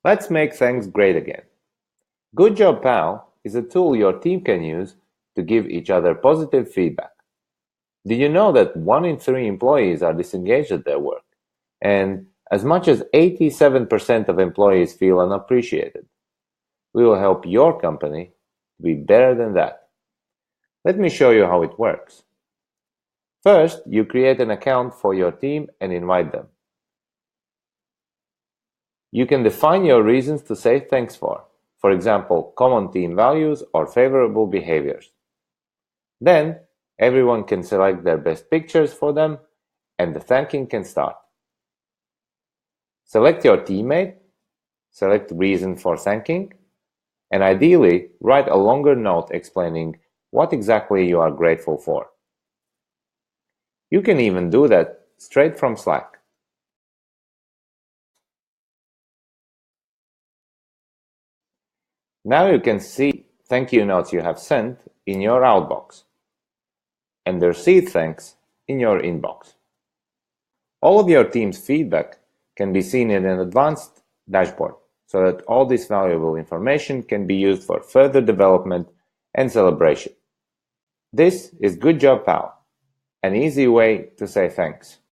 Let's make things great again. Good Job Pal is a tool your team can use to give each other positive feedback. Did you know that 1 in 3 employees are disengaged at their work? And as much as 87% of employees feel unappreciated. We will help your company be better than that. Let me show you how it works. First, you create an account for your team and invite them. You can define your reasons to say thanks for example, common team values or favorable behaviors. Then, everyone can select their best pictures for them, and the thanking can start. Select your teammate, select reason for thanking, and ideally, write a longer note explaining what exactly you are grateful for. You can even do that straight from Slack. Now you can see thank you notes you have sent in your outbox and the received thanks in your inbox. All of your team's feedback can be seen in an advanced dashboard so that all this valuable information can be used for further development and celebration. This is Good Job Pal, an easy way to say thanks.